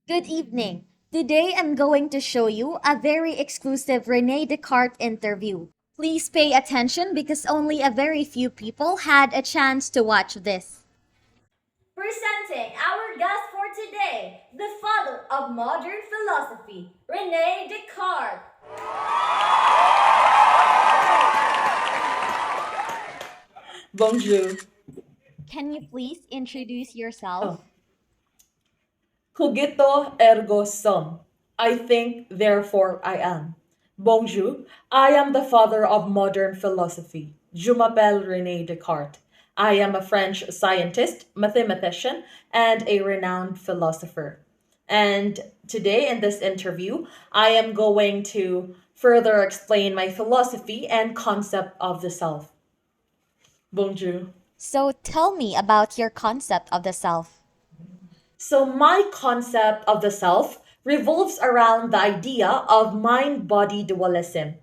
Good evening. Today I'm going to show you a very exclusive René Descartes interview. Please pay attention because only a very few people had a chance to watch this. Presenting our guest for today, the father of modern philosophy, René Descartes. Bonjour. Can you please introduce yourself? Oh. Cogito ergo sum. I think, therefore I am. Bonjour. I am the father of modern philosophy. Je m'appelle René Descartes. I am a French scientist, mathematician, and a renowned philosopher. And today in this interview, I am going to further explain my philosophy and concept of the self. Bonjour. So tell me about your concept of the self. So, my concept of the self revolves around the idea of mind body dualism.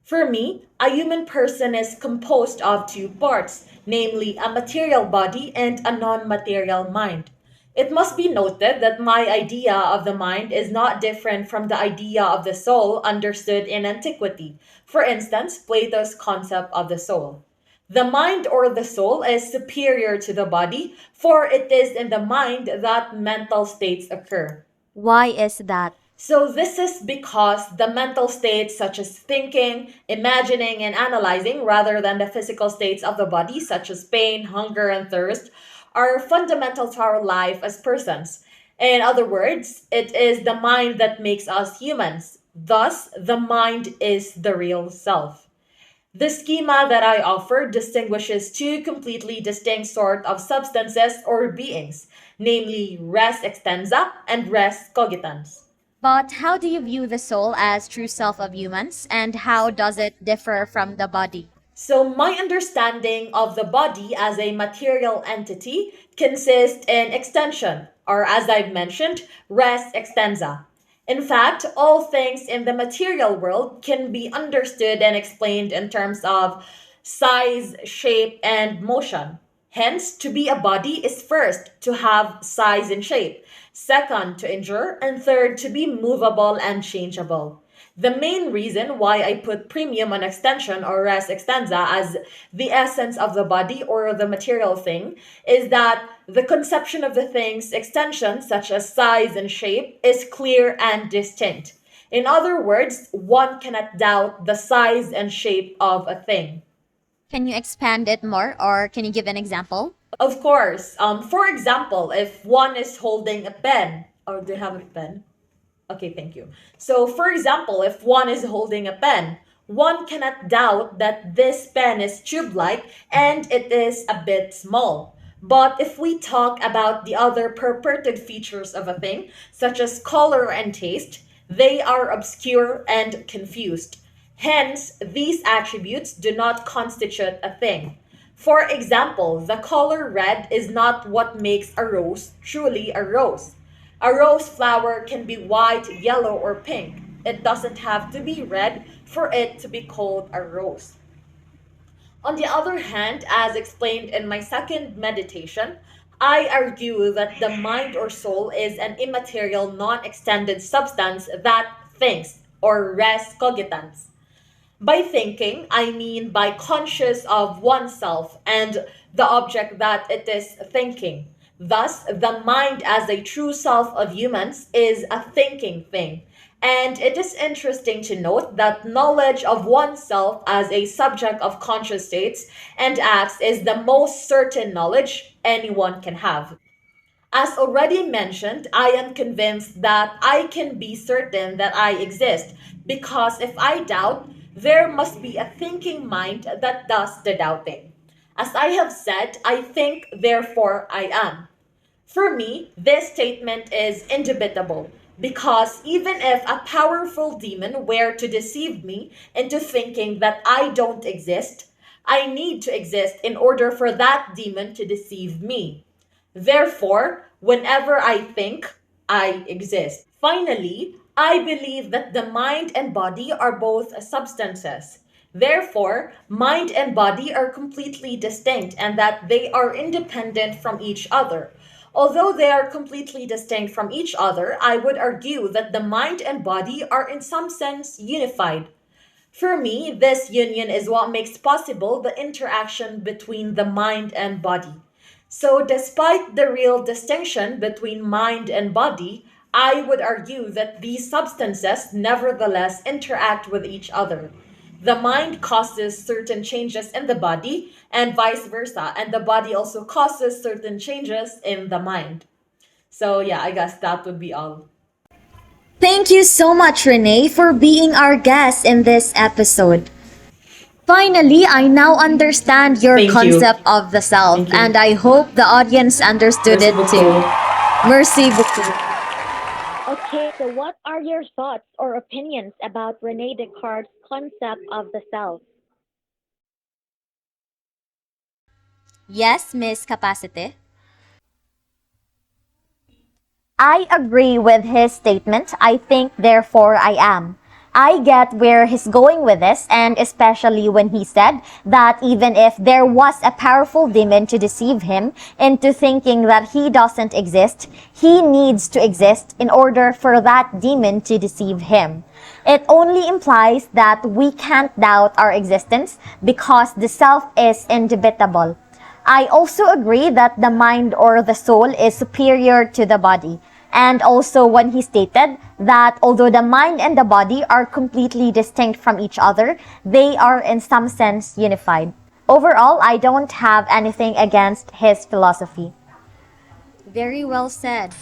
For me, a human person is composed of two parts, namely a material body and a non material mind. It must be noted that my idea of the mind is not different from the idea of the soul understood in antiquity. For instance, Plato's concept of the soul. The mind or the soul is superior to the body, for it is in the mind that mental states occur. Why is that? So, this is because the mental states, such as thinking, imagining, and analyzing, rather than the physical states of the body, such as pain, hunger, and thirst, are fundamental to our life as persons. In other words, it is the mind that makes us humans. Thus, the mind is the real self. The schema that I offer distinguishes two completely distinct sort of substances or beings, namely res extensa and res cogitans. But how do you view the soul as true self of humans, and how does it differ from the body? So, my understanding of the body as a material entity consists in extension, or as I've mentioned, res extensa. In fact, all things in the material world can be understood and explained in terms of size, shape, and motion. Hence, to be a body is first to have size and shape, second to endure, and third to be movable and changeable. The main reason why I put premium on extension or res extensa as the essence of the body or the material thing is that the conception of the thing's extension, such as size and shape, is clear and distinct. In other words, one cannot doubt the size and shape of a thing. Can you expand it more, or can you give an example? Of course, for example, if one is holding a pen, or do you have a pen? Okay, thank you. So, for example, if one is holding a pen, one cannot doubt that this pen is tube like and it is a bit small. But if we talk about the other purported features of a thing, such as color and taste, they are obscure and confused. Hence, these attributes do not constitute a thing. For example, the color red is not what makes a rose truly a rose. A rose flower can be white, yellow, or pink. It doesn't have to be red for it to be called a rose. On the other hand, as explained in my second meditation, I argue that the mind or soul is an immaterial, non extended substance that thinks, or res cogitans. By thinking, I mean by conscious of oneself and the object that it is thinking. Thus, the mind as a true self of humans is a thinking thing. And it is interesting to note that knowledge of oneself as a subject of conscious states and acts is the most certain knowledge anyone can have. As already mentioned, I am convinced that I can be certain that I exist because if I doubt, there must be a thinking mind that does the doubting. As I have said, I think, therefore I am. For me, this statement is indubitable because even if a powerful demon were to deceive me into thinking that I don't exist, I need to exist in order for that demon to deceive me. Therefore, whenever I think, I exist. Finally, I believe that the mind and body are both substances. Therefore, mind and body are completely distinct and that they are independent from each other. Although they are completely distinct from each other, I would argue that the mind and body are in some sense unified. For me, this union is what makes possible the interaction between the mind and body. So, despite the real distinction between mind and body, I would argue that these substances nevertheless interact with each other. The mind causes certain changes in the body, and vice versa, and the body also causes certain changes in the mind. So, yeah, I guess that would be all. Thank you so much, Renee, for being our guest in this episode. Finally, I now understand your Thank you. concept of the self, Thank and you. I hope the audience understood Merci it too. beaucoup. Merci beaucoup. Okay, so what are your thoughts or opinions about Rene Descartes' concept of the self? Yes, Miss Capacity. I agree with his statement. I think, therefore I am. I get where he's going with this, and especially when he said that even if there was a powerful demon to deceive him into thinking that he doesn't exist, he needs to exist in order for that demon to deceive him. It only implies that we can't doubt our existence because the self is indubitable. I also agree that the mind or the soul is superior to the body. And also when he stated that although the mind and the body are completely distinct from each other, they are in some sense unified. Overall, I don't have anything against his philosophy. Very well said.